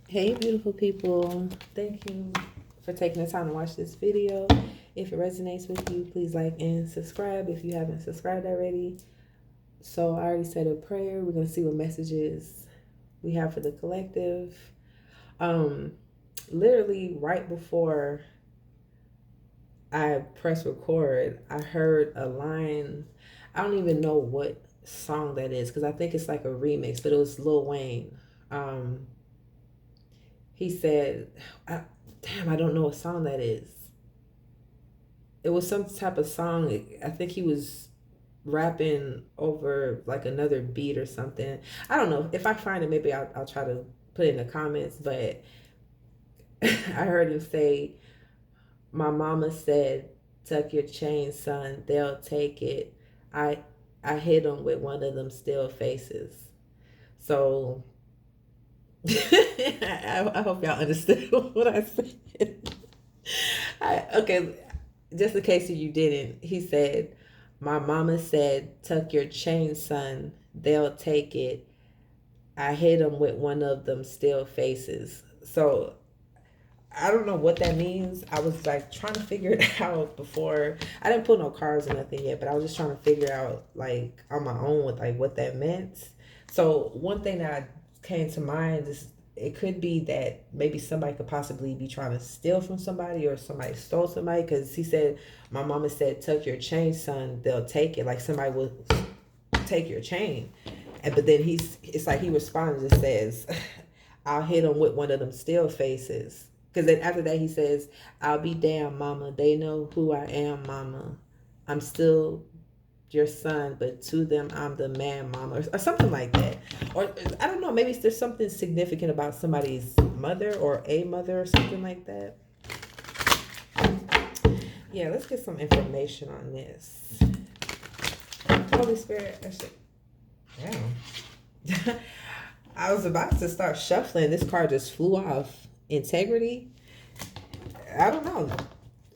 Hey, beautiful people. Thank you for taking the time to watch this video. If it resonates with you, please like and subscribe if you haven't subscribed already. So I already said a prayer. We're going to see what messages we have for the collective. Literally right before I pressed record, I heard a line. I don't even know what song that is because I think it's like a remix, but it was Lil Wayne. He said, damn, I don't know what song that is. It was some type of song. I think he was rapping over like another beat or something. I don't know. If I find it, maybe I'll try to put it in the comments. But I heard him say, my mama said, tuck your chain, son. They'll take it. I I hit him with one of them still faces. So I hope y'all understood what I said. Okay, just in case you didn't, he said, my mama said, tuck your chain, son. They'll take it. I hit him with one of them still faces. So I don't know what that means. I was like trying to figure it out before. I didn't put no cards or nothing yet, but I was just trying to figure out like on my own with like what that meant. So one thing that came to mind is it could be that maybe somebody could possibly be trying to steal from somebody or somebody stole somebody because he said, my mama said, tuck your chain, son, they'll take it. Like somebody will take your chain. And but then it's like he responds and says, I'll hit him with one of them still faces. Because then after that he says, I'll be damned, mama. They know who I am, mama. I'm still your son, but to them I'm the man, mama, or something like that. Or I don't know, maybe there's something significant about somebody's mother or a mother or something like that. Yeah, let's get some information on this. Holy Spirit, damn. I was about to start shuffling. This card just flew off. Integrity. I don't know.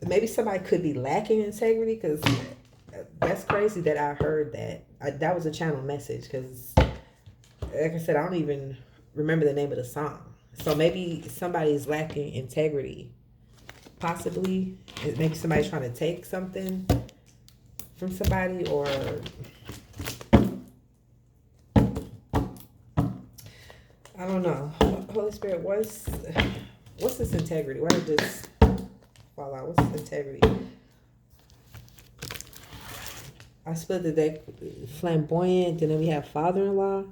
Maybe somebody could be lacking integrity because that's crazy that I heard that. That was a channel message because, like I said, I don't even remember the name of the song. So maybe somebody's lacking integrity. Possibly. Maybe somebody's trying to take something from somebody or... I don't know. Holy Spirit, what's this integrity? Why did this fall out? What's this integrity? I split the deck flamboyant, and then we have father-in-law.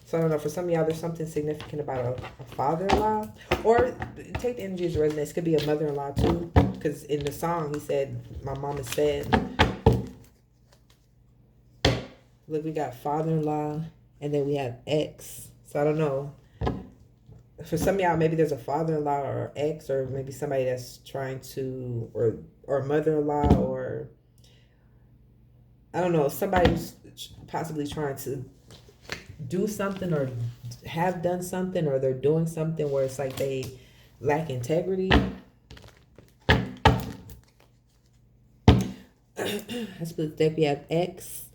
So I don't know, for some of y'all, there's something significant about a father-in-law. Or take the energy as a resonance. It could be a mother-in-law too. Because in the song, he said, my mama said, look, we got father-in-law, and then we have ex. So I don't know. For some of y'all, maybe there's a father-in-law or ex, or maybe somebody that's trying to, or mother-in-law, or I don't know, somebody who's possibly trying to do something or have done something, or they're doing something where it's like they lack integrity. I split the deck. We have X,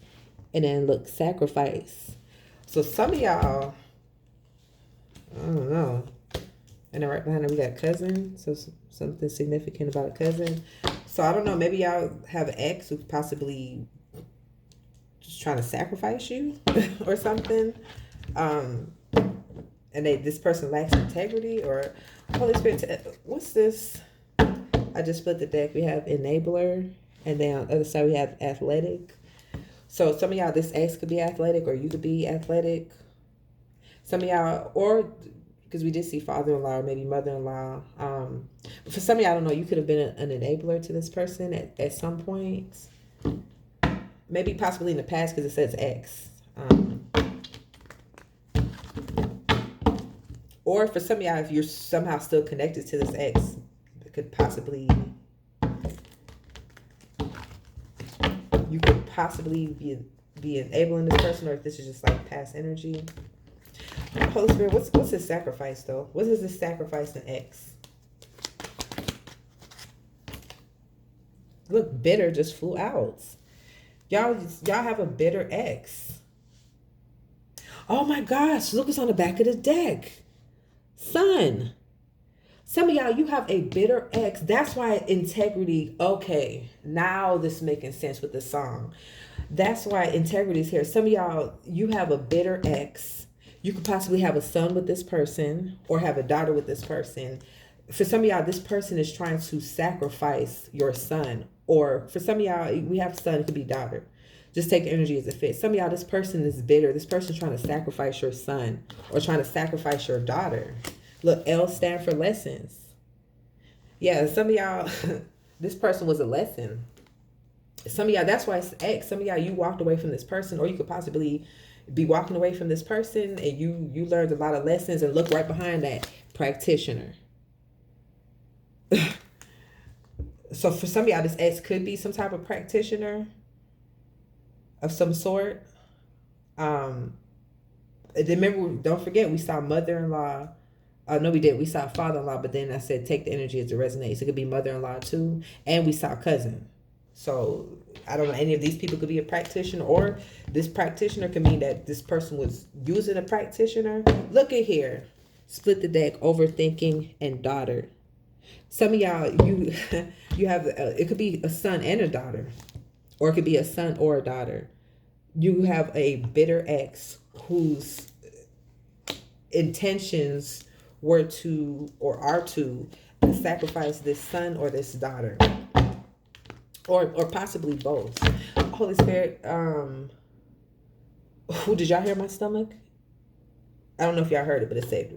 and then look, sacrifice. So some of y'all, I don't know. And then right behind it, we got cousin. So something significant about a cousin. So I don't know. Maybe y'all have an ex who's possibly just trying to sacrifice you or something. And this person lacks integrity or Holy Spirit. What's this? I just split the deck. We have enabler. And then on the other side, we have athletic. So some of y'all, this ex could be athletic or you could be athletic. Some of y'all, or because we did see father-in-law or maybe mother-in-law. For some of y'all, I don't know, you could have been an enabler to this person at some point. Maybe possibly in the past because it says ex. Or for some of y'all, if you're somehow still connected to this ex, it could possibly... You could possibly be enabling this person, or if this is just like past energy. Holy Spirit, what's his sacrifice though? What is this sacrifice in X? Look, bitter just flew out. Y'all have a bitter X. Oh my gosh, look what's on the back of the deck. Son. Some of y'all, you have a bitter ex. That's why integrity, okay, now this is making sense with the song. That's why integrity is here. Some of y'all, you have a bitter ex. You could possibly have a son with this person or have a daughter with this person. For some of y'all, this person is trying to sacrifice your son. Or for some of y'all, we have son, it could be daughter. Just take energy as it fits. Some of y'all, this person is bitter. This person is trying to sacrifice your son or trying to sacrifice your daughter. Look, L stand for lessons. Yeah, some of y'all, this person was a lesson. Some of y'all, that's why it's X. Some of y'all, you walked away from this person, or you could possibly be walking away from this person, and you learned a lot of lessons. And look right behind that, practitioner. So for some of y'all, this X could be some type of practitioner of some sort. Remember, don't forget, we saw mother-in-law. No, we did. We saw father-in-law, but then I said take the energy as it resonates. It could be mother-in-law too, and we saw cousin. So I don't know, any of these people could be a practitioner, or this practitioner could mean that this person was using a practitioner. Look at here, split the deck, overthinking and daughter. Some of y'all, you have it could be a son and a daughter, or it could be a son or a daughter. You have a bitter ex whose intentions were to or are to sacrifice this son or this daughter, or possibly both. Holy Spirit, who did y'all hear my stomach? I don't know if y'all heard it, but it said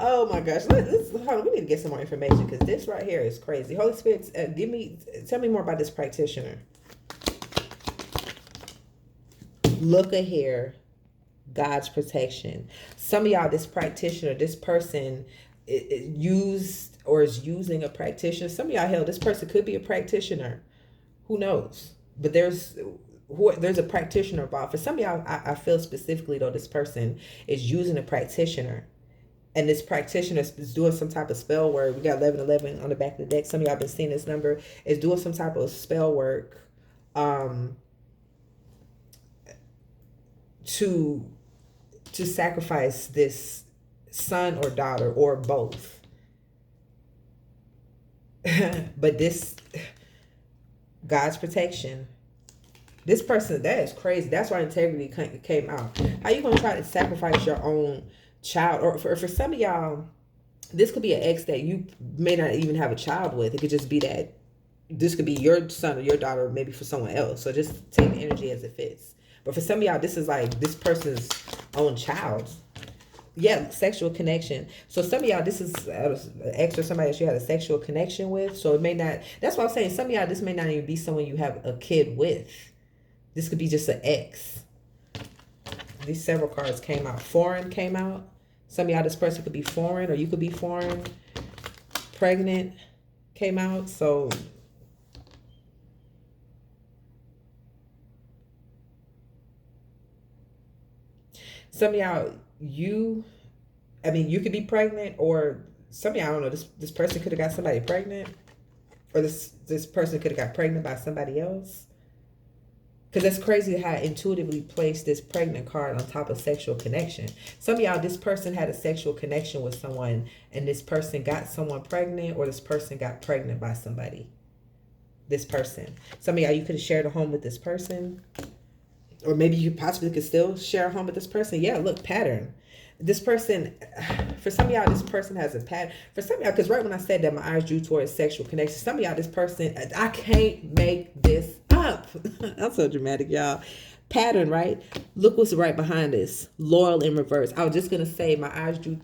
oh my gosh, hold on, we need to get some more information, because this right here is crazy. Holy Spirit, tell me more about this practitioner. Look at here, God's protection. Some of y'all, this practitioner, this person used or is using a practitioner. Some of y'all, hell, this person could be a practitioner. Who knows? But there's a practitioner involved. For some of y'all, I feel specifically though, this person is using a practitioner. And this practitioner is doing some type of spell work. We got 1111 on the back of the deck. Some of y'all been seeing this number. Is doing some type of spell work. To sacrifice this son or daughter or both. But this, God's protection. This person, that is crazy. That's why integrity came out. How you gonna try to sacrifice your own child? Or for some of y'all, this could be an ex that you may not even have a child with. It could just be that this could be your son or your daughter, or maybe for someone else. So just take the energy as it fits. But for some of y'all, this is like this person's own child. Yeah, sexual connection. So some of y'all, this is an ex or somebody that you had a sexual connection with. So it may not, that's what I'm saying. Some of y'all, this may not even be someone you have a kid with. This could be just an ex. These several cards came out. Foreign came out. Some of y'all, this person could be foreign, or you could be foreign. Pregnant came out. So some of y'all, you could be pregnant, or some of y'all, I don't know, this person could have got somebody pregnant, or this person could have got pregnant by somebody else. Because that's crazy how I intuitively placed this pregnant card on top of sexual connection. Some of y'all, this person had a sexual connection with someone, and this person got someone pregnant, or this person got pregnant by somebody. This person. Some of y'all, you could have shared a home with this person. Or maybe you possibly could still share a home with this person. Yeah, look, pattern. This person, for some of y'all, this person has a pattern. For some of y'all, because right when I said that, my eyes drew towards sexual connection. Some of y'all, this person, I can't make this up. I'm so dramatic, y'all. Pattern, right? Look what's right behind this. Loyal in reverse. I was just going to say my eyes drew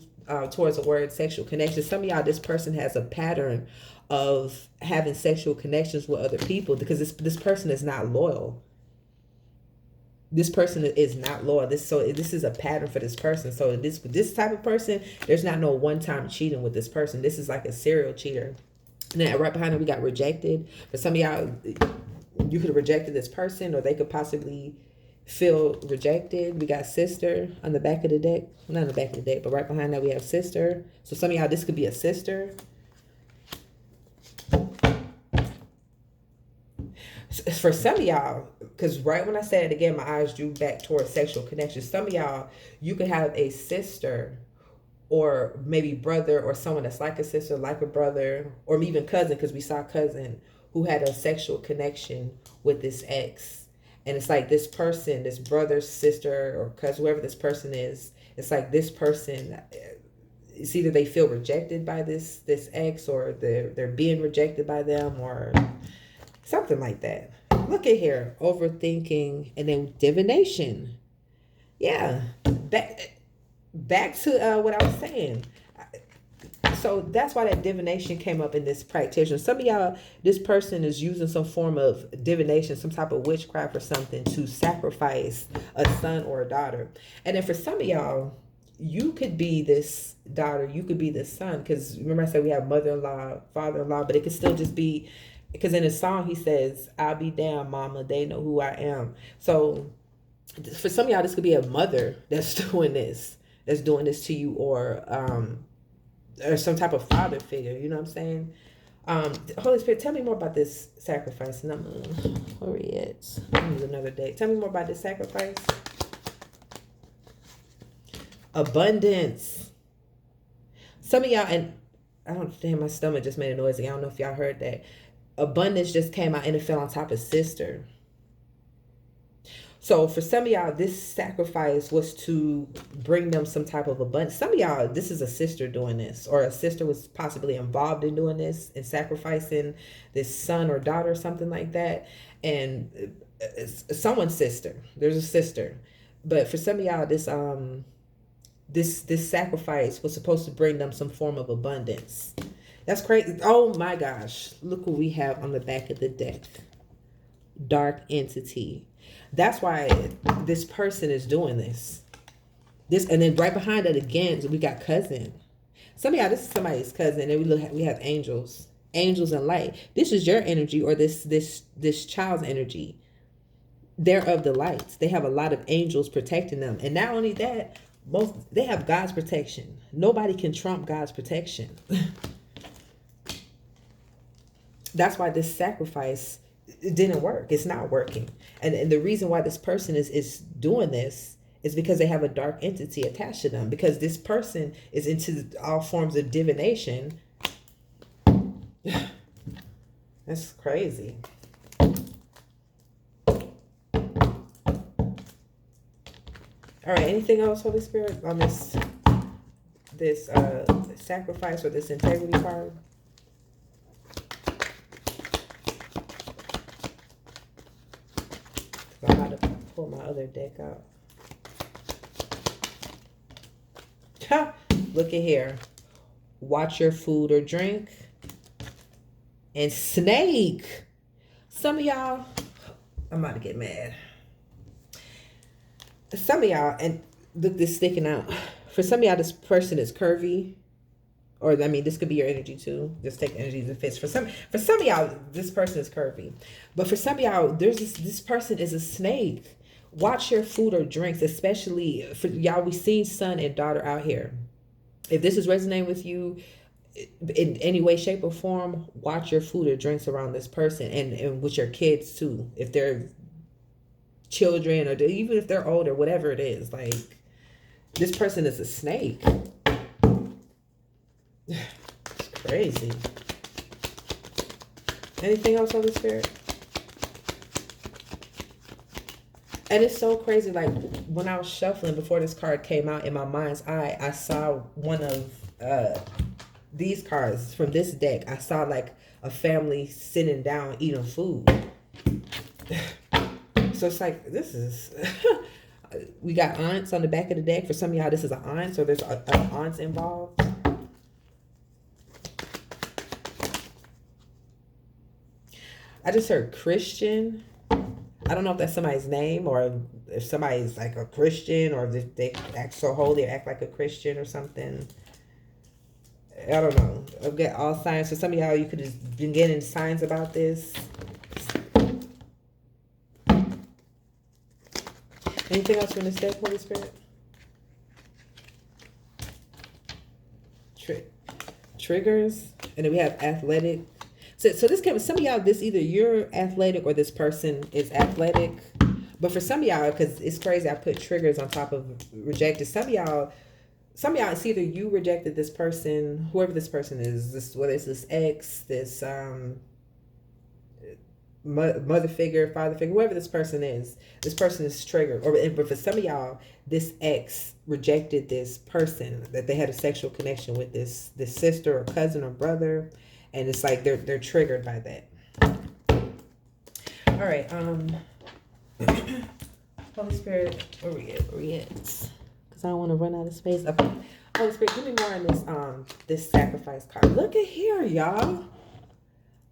towards the word sexual connection. Some of y'all, this person has a pattern of having sexual connections with other people, because this person is not loyal. This person is not loyal. This is a pattern for this person. So this type of person, there's not no one-time cheating with this person. This is like a serial cheater. And then right behind it, we got rejected. For some of y'all, you could have rejected this person, or they could possibly feel rejected. We got sister on the back of the deck. Not on the back of the deck, but right behind that we have sister. So some of y'all, this could be a sister. For some of y'all, because right when I said it again, my eyes drew back towards sexual connection. Some of y'all, you could have a sister or maybe brother or someone that's like a sister, like a brother, or even cousin, because we saw cousin who had a sexual connection with this ex. And it's like this person, this brother, sister, or cousin, whoever this person is, it's like this person, it's either they feel rejected by this ex, or they're being rejected by them, or something like that. Look at here, overthinking, and then divination. Yeah, back to what I was saying. So that's why that divination came up in this practitioner. Some of y'all, this person is using some form of divination, some type of witchcraft or something to sacrifice a son or a daughter. And then for some of y'all, you could be this daughter, you could be this son. Because remember I said we have mother-in-law, father-in-law, but it could still just be, because in his song he says, I'll be damned, mama, they know who I am. So for some of y'all, this could be a mother that's doing this to you, or some type of father figure, you know what I'm saying? Holy Spirit, tell me more about this sacrifice. And where are we at? I'll use another day. Tell me more about this sacrifice. Abundance. Some of y'all, and I don't understand, my stomach just made a noise. I don't know if y'all heard that. Abundance just came out and it fell on top of sister. So for some of y'all, this sacrifice was to bring them some type of abundance. Some of y'all, this is a sister doing this, or a sister was possibly involved in doing this and sacrificing this son or daughter or something like that. And it's someone's sister. There's a sister. But for some of y'all, this sacrifice was supposed to bring them some form of abundance. That's crazy. Oh my gosh. Look what we have on the back of the deck. Dark entity. That's why this person is doing this. And then right behind it again, we got cousin. Some of y'all, this is somebody's cousin, and we have angels and light. This is your energy, or this child's energy. They're of the light. They have a lot of angels protecting them, and not only that, they have God's protection. Nobody can trump God's protection. That's why this sacrifice, it didn't work. It's not working. And the reason why this person is doing this is because they have a dark entity attached to them. Because this person is into all forms of divination. That's crazy. All right, anything else, Holy Spirit, on this sacrifice or this integrity card? I'm about to pull my other deck out. Look at here. Watch your food or drink. And snake. Some of y'all, I'm about to get mad. Some of y'all, and look, this sticking out. For some of y'all, this person is curvy. Or, I mean, this could be your energy too. Just take energy as it fits. For some of y'all, this person is curvy. But for some of y'all, this person is a snake. Watch your food or drinks, especially for y'all. We seen son and daughter out here. If this is resonating with you in any way, shape, or form, watch your food or drinks around this person, and with your kids too. If they're children, or even if they're older, whatever it is, like this person is a snake. It's crazy. Anything else, Holy Spirit? And it's so crazy. Like when I was shuffling before this card came out, in my mind's eye, I saw one of these cards from this deck. I saw like a family sitting down eating food. So it's like, this is we got aunts on the back of the deck. For some of y'all, this is an aunt, so there's aunts involved. I just heard Christian. I don't know if that's somebody's name, or if somebody's like a Christian, or if they act so holy or act like a Christian or something. I don't know. I've got all signs. For some of y'all, you could have been getting signs about this. Anything else from this deck, Holy Spirit? Triggers. And then we have athletic. So this came. Some of y'all, this either you're athletic or this person is athletic. But for some of y'all, because it's crazy, I put triggers on top of rejected. Some of y'all, it's either you rejected this person, whoever this person is, this whether it's this ex, this mother figure, father figure, whoever this person is triggered. But for some of y'all, this ex rejected this person that they had a sexual connection with, this sister or cousin or brother, and it's like they're triggered by that. All right, Holy Spirit, where we at? Because I don't want to run out of space. Okay, Holy Spirit, give me more on this sacrifice card. Look at here, y'all.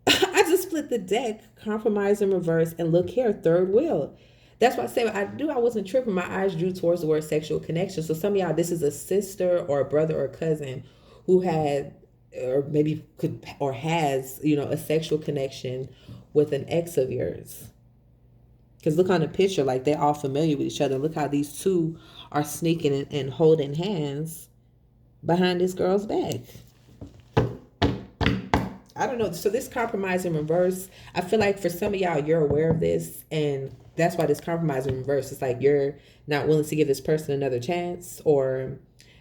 I just split the deck, compromise in reverse, and look here, third wheel. That's why I say I wasn't tripping. My eyes drew towards the word sexual connection. So some of y'all, this is a sister or a brother or a cousin who had, or maybe could, or has, a sexual connection with an ex of yours. Because look on the picture, like they're all familiar with each other. Look how these two are sneaking and holding hands behind this girl's back. I don't know. So this compromise in reverse, I feel like for some of y'all, you're aware of this. And that's why this compromise in reverse is like you're not willing to give this person another chance. Or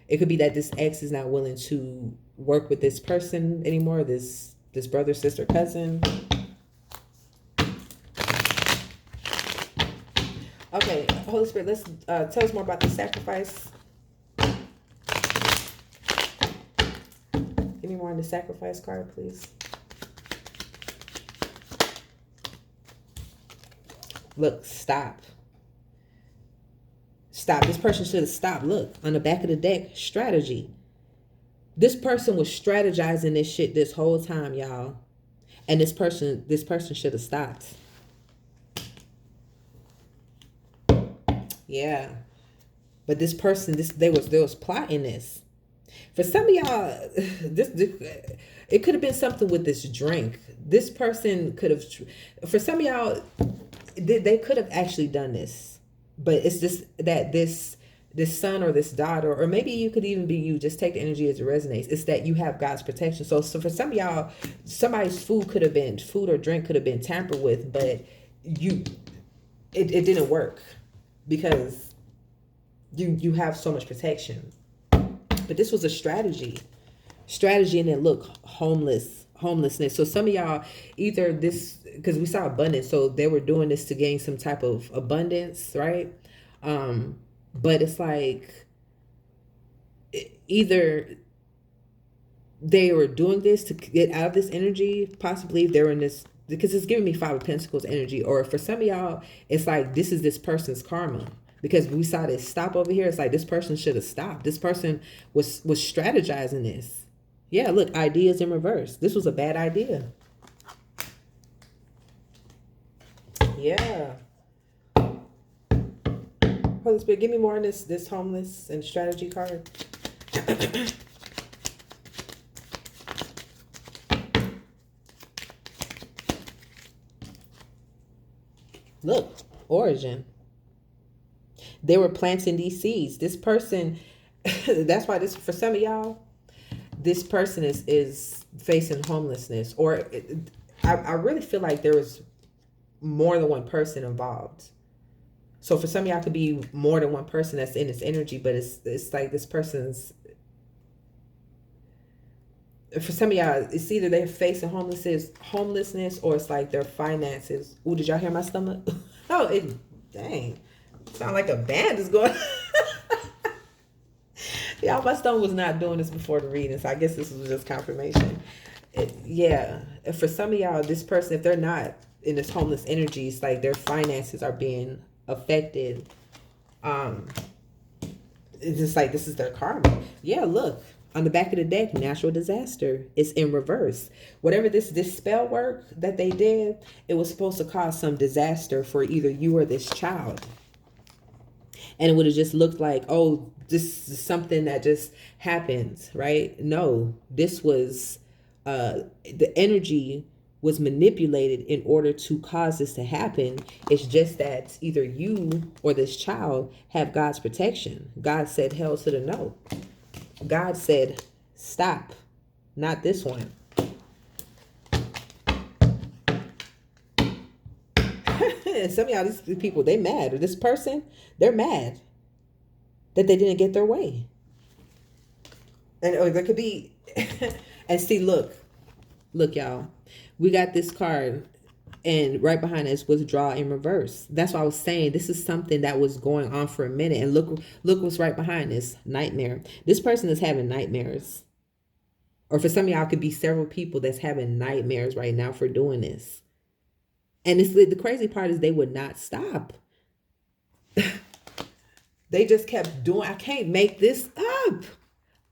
it could be that this ex is not willing to work with this person anymore. This brother, sister, cousin. Okay, Holy Spirit, let's tell us more about the sacrifice. Give me more on the sacrifice card, please. Look, stop. Stop. This person should have stopped. Look, on the back of the deck, strategy. This person was strategizing this shit this whole time, y'all. And this person should have stopped. Yeah. But this person, they was plotting this. For some of y'all, it could have been something with this drink. This person could have, for some of y'all, they could have actually done this. But it's just that this son or this daughter, or maybe you could even be you, just take the energy as it resonates. It's that you have God's protection. So for some of y'all, somebody's food or drink could have been tampered with, but it didn't work because you have so much protection. But this was a strategy, and then look, homelessness. So some of y'all, either this, because we saw abundance, so they were doing this to gain some type of abundance, right? But it's like either they were doing this to get out of this energy, possibly if they're in this, because it's giving me Five of Pentacles energy, or for some of y'all, it's like this is this person's karma. Because we saw this stop over here. It's like this person should have stopped. This person was strategizing this. Yeah, look, ideas in reverse. This was a bad idea. Yeah. Holy Spirit, give me more on this homeless and strategy card. Look, origin. They were planting these seeds. This person, that's why this, for some of y'all, this person is facing homelessness. Or I really feel like there was more than one person involved. So for some of y'all, could be more than one person that's in this energy, but it's like this person's, for some of y'all, it's either they're facing homelessness, or it's like their finances. Ooh, did y'all hear my stomach? Oh, dang. Sound like a band is going. Y'all, my stomach was not doing this before the reading, so I guess this was just confirmation. Yeah, for some of y'all, this person, if they're not in this homeless energy, it's like their finances are being affected. It's just like this is their karma. Yeah, look. On the back of the deck, natural disaster is in reverse. Whatever this spell work that they did, it was supposed to cause some disaster for either you or this child. And it would have just looked like, oh, this is something that just happens, right? No, this was, the energy was manipulated in order to cause this to happen. It's just that either you or this child have God's protection. God said hell to the no. God said, stop, not this one. And some of y'all, these people, they mad. Or this person, they're mad that they didn't get their way. And or there could be, and see, look, y'all, we got this card, and right behind us withdraw in reverse. That's why I was saying this is something that was going on for a minute. And look what's right behind this nightmare. This person is having nightmares. Or for some of y'all, it could be several people that's having nightmares right now for doing this. And it's the crazy part is they would not stop. They just kept doing. I can't make this up.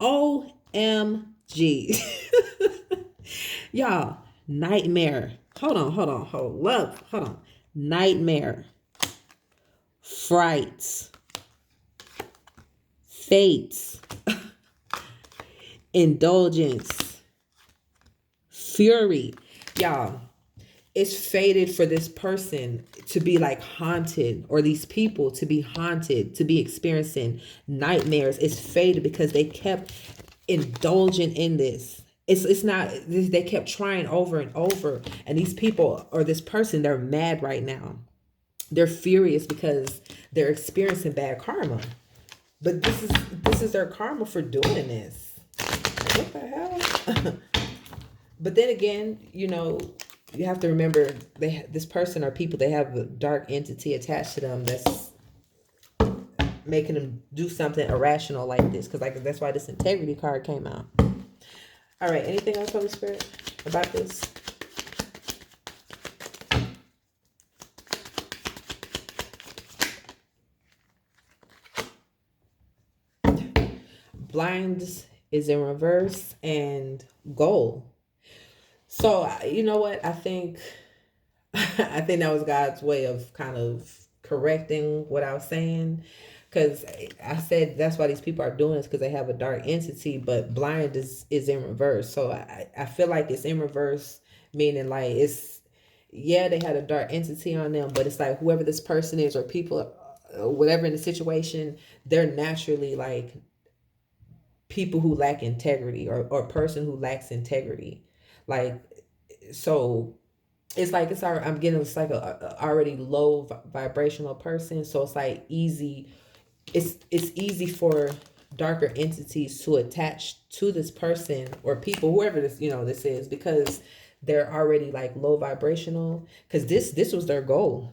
OMG. Y'all, nightmare. Hold on. Nightmare. Fright. Fate. Indulgence. Fury. Y'all, it's fated for this person to be like haunted, or these people to be haunted, to be experiencing nightmares. It's fated because they kept indulging in this. It's not, they kept trying over and over. And these people, or this person, they're mad right now. They're furious because they're experiencing bad karma. But this is their karma for doing this. What the hell? But then again, you know, you have to remember this person or people, they have a dark entity attached to them that's making them do something irrational like this. Because like that's why this integrity card came out. All right, anything else, Holy Spirit, about this? Blinds is in reverse, and goal. So you know what? I think that was God's way of kind of correcting what I was saying. Because I said that's why these people are doing this, because they have a dark entity, but blind is in reverse. So I feel like it's in reverse, meaning like yeah, they had a dark entity on them, but it's like whoever this person is or people, whatever in the situation, they're naturally like people who lack integrity, or a person who lacks integrity. Like, so it's like I'm getting, it's like a already low vibrational person. So it's like easy. It's easy for darker entities to attach to this person or people, whoever this, this is, because they're already like low vibrational. Because this was their goal.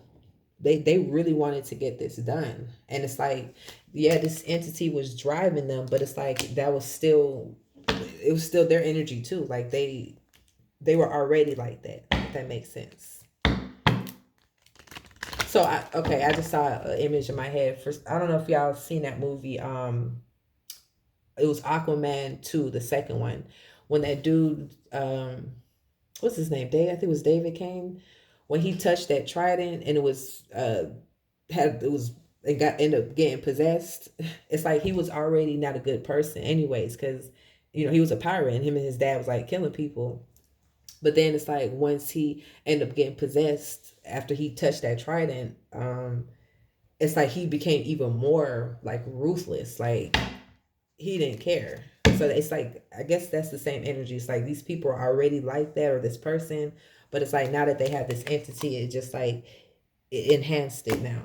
They really wanted to get this done. And it's like, yeah, this entity was driving them, but it's like it was still their energy too. Like they were already like that, if that makes sense. So I just saw an image in my head. First, I don't know if y'all seen that movie. It was Aquaman 2, the second one, when that dude, what's his name? I think it was David Kane, when he touched that trident and it was ended up getting possessed. It's like he was already not a good person, anyways, because he was a pirate and him and his dad was like killing people. But then it's like once he ended up getting possessed after he touched that trident, it's like he became even more like ruthless. Like he didn't care. So it's like, I guess that's the same energy. It's like these people are already like that, or this person, but it's like now that they have this entity, it just like it enhanced it now.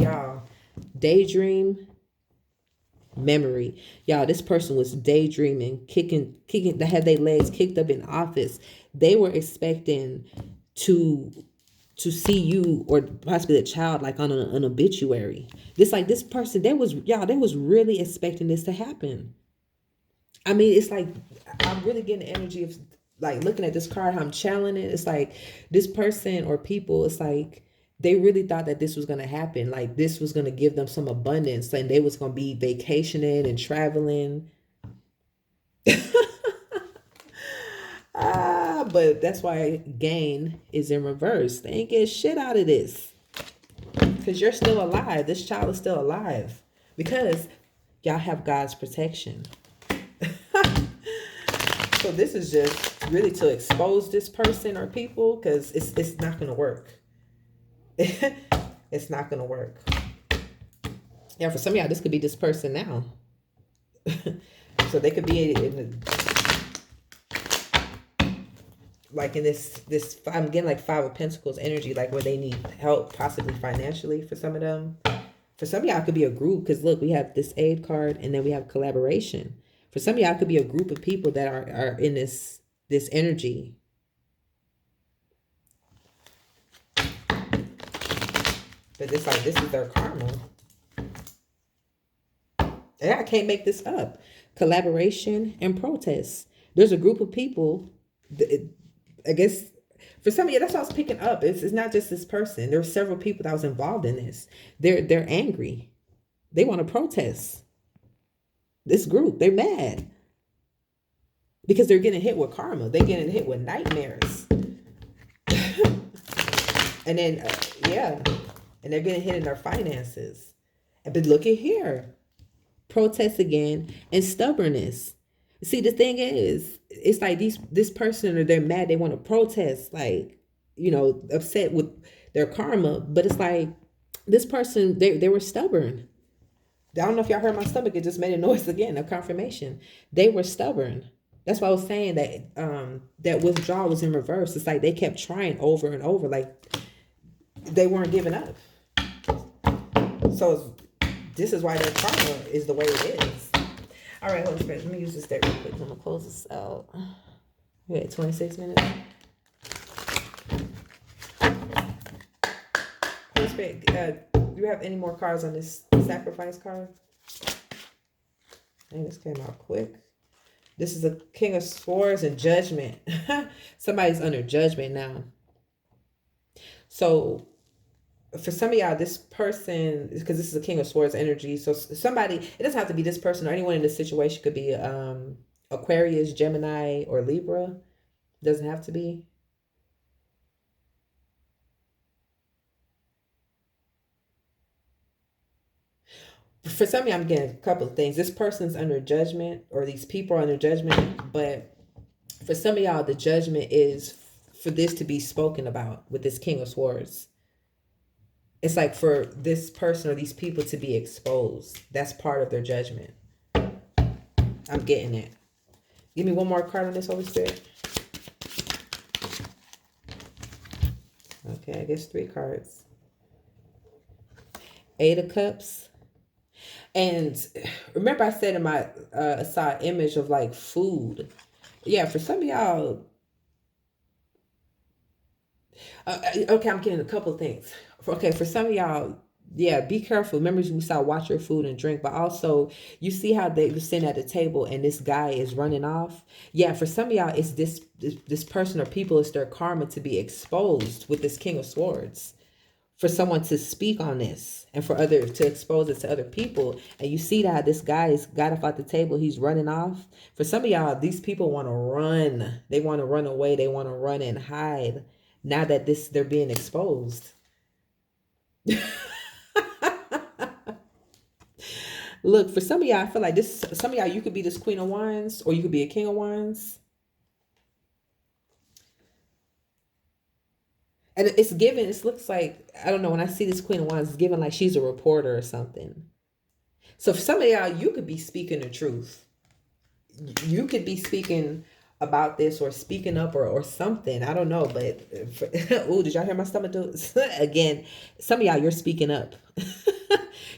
Y'all, daydream. Memory. Y'all, this person was daydreaming, kicking, they had their legs kicked up in office. They were expecting to see you or possibly a child like on an obituary. This person, they was really expecting this to happen. I mean, it's like I'm really getting the energy of like looking at this card, how I'm channeling it. It's like this person or people, it's like they really thought that this was going to happen. Like this was going to give them some abundance, and they was going to be vacationing and traveling. But that's why gain is in reverse. They ain't get shit out of this, because you're still alive. This child is still alive because y'all have God's protection. So this is just really to expose this person or people, because it's not going to work. It's not gonna work. Yeah, for some of y'all, this could be this person now. So they could be in like in this I'm getting like Five of Pentacles energy, like where they need help, possibly financially for some of them. For some of y'all, it could be a group, because look, we have this aid card, and then we have collaboration. For some of y'all, it could be a group of people that are in this energy. But it's like, this is their karma. And I can't make this up. Collaboration and protest. There's a group of people, I guess, for some of you, that's what I was picking up. It's not just this person. There were several people that was involved in this. They're angry. They want to protest. This group, they're mad because they're getting hit with karma. They're getting hit with nightmares. And then, yeah, and they're getting hit in their finances. But look at here. Protest again and stubbornness. See, the thing is, it's like this person, or they're mad, they want to protest, like, upset with their karma. But it's like, this person, they were stubborn. I don't know if y'all heard my stomach. It just made a noise again, a confirmation. They were stubborn. That's why I was saying that that withdrawal was in reverse. It's like they kept trying over and over, like they weren't giving up. So this is why their karma is the way it is. All right, Holy Spirit, let me use this deck real quick. I'm gonna close this out. We had 26 minutes. Holy Spirit, do you have any more cards on this sacrifice card? And this came out quick. This is a King of Swords and Judgment. Somebody's under judgment now. So for some of y'all, this person, because this is a King of Swords energy, so somebody, it doesn't have to be this person or anyone in this situation. Could be Aquarius, Gemini, or Libra. Doesn't have to be. For some of you, I'm getting a couple of things. This person's under judgment, or these people are under judgment. But for some of y'all, the judgment is for this to be spoken about with this King of Swords. It's like for this person or these people to be exposed. That's part of their judgment. I'm getting it. Give me one more card on this, Holy Spirit. Okay, I guess 3 cards. 8 of Cups. And remember I said in my aside image of like food. Yeah, for some of y'all. Okay, I'm getting a couple of things. Okay, for some of y'all, yeah, be careful. Remember, we saw watch your food and drink, but also you see how they were sitting at the table and this guy is running off. Yeah, for some of y'all, it's this person or people, it's their karma to be exposed with this King of Swords. For someone to speak on this and for others to expose it to other people. And you see that this guy has got off at the table. He's running off. For some of y'all, these people want to run. They want to run away. They want to run and hide. Now that they're being exposed. Look, for some of y'all, I feel like some of y'all, you could be this Queen of Wands or you could be a King of Wands. And it's given, it looks like, I don't know, when I see this Queen of Wands, it's given like she's a reporter or something. So for some of y'all, you could be speaking the truth. You could be speaking about this or speaking up or something. I don't know, but oh, did y'all hear my stomach do again? Some of y'all, you're speaking up.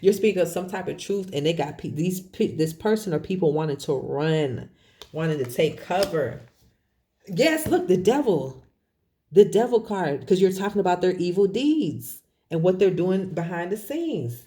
You're speaking of some type of truth, and they got this person or people wanted to run, wanted to take cover. Yes, look, the devil card, because you're talking about their evil deeds and what they're doing behind the scenes.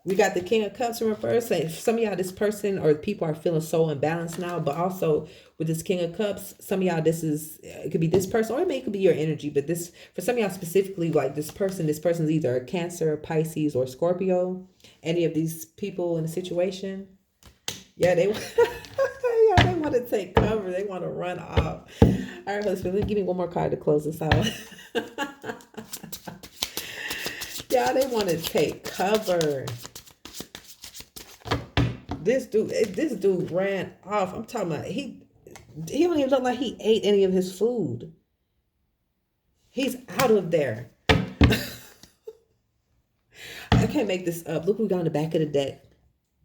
We got the King of Cups in reverse. Some of y'all, this person or people are feeling so imbalanced now, but also with this King of Cups, some of y'all, it could be this person, or it could be your energy, but this, for some of y'all specifically, like this person's either a Cancer, Pisces, or Scorpio. Any of these people in the situation. Yeah, they yeah, they want to take cover. They want to run off. All right, husband, give me one more card to close this out. Yeah, they want to take cover. This dude ran off. I'm talking about he don't even look like he ate any of his food. He's out of there. I can't make this up. Look who got on the back of the deck.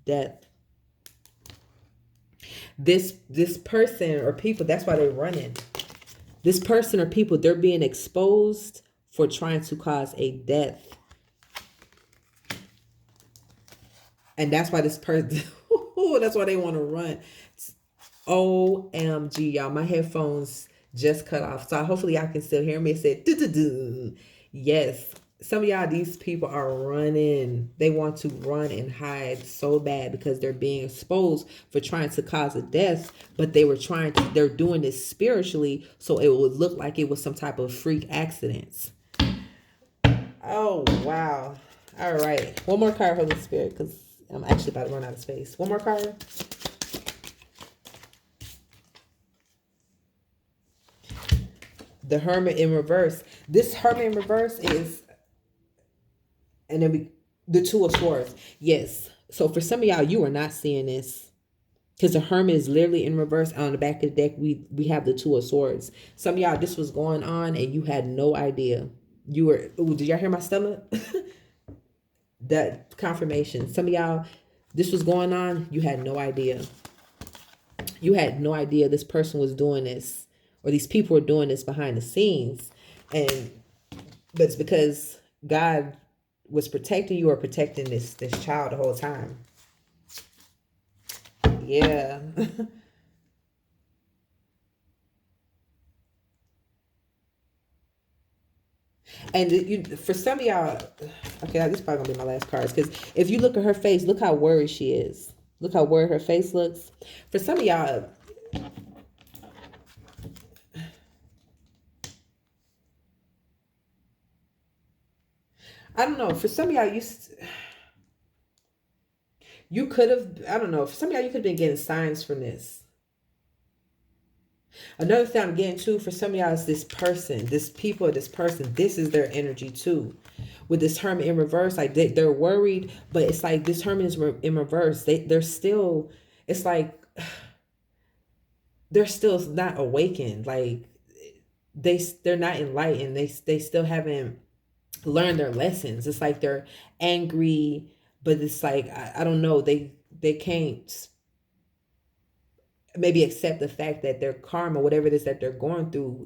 Death. This person or people, that's why they're running. This person or people, they're being exposed for trying to cause a death. And that's why this person, that's why they want to run. OMG, y'all. My headphones just cut off. So hopefully y'all can still hear me. It said, doo-doo-doo. Yes. Some of y'all, these people are running. They want to run and hide so bad because they're being exposed for trying to cause a death. But they're doing this spiritually so it would look like it was some type of freak accidents. Oh, wow. All right. One more card, Holy Spirit, because I'm actually about to run out of space. One more card. The Hermit in reverse. This Hermit in reverse is, and then the Two of Swords. Yes. So for some of y'all, you are not seeing this because the Hermit is literally in reverse. On the back of the deck, we have the Two of Swords. Some of y'all, this was going on and you had no idea. You were, ooh, did y'all hear my stomach? That confirmation. Some of y'all, this was going on, you had no idea. You had no idea this person was doing this, or these people were doing this behind the scenes. But it's because God was protecting you or protecting this child the whole time. Yeah. And for some of y'all, okay, this is probably gonna be my last cards, because if you look at her face, look how worried she is. Look how worried her face looks. For some of y'all, I don't know. For some of y'all, you could have, I don't know. For some of y'all, you could have been getting signs from this. Another thing I'm getting to for some of y'all is this person, this people, this person. This is their energy too. With this Hermit in reverse, like they're worried, but it's like this Hermit is in reverse. They're still, it's like they're still not awakened. Like they're not enlightened. They still haven't learned their lessons. It's like they're angry, but it's like I don't know. They can't maybe accept the fact that their karma, whatever it is that they're going through,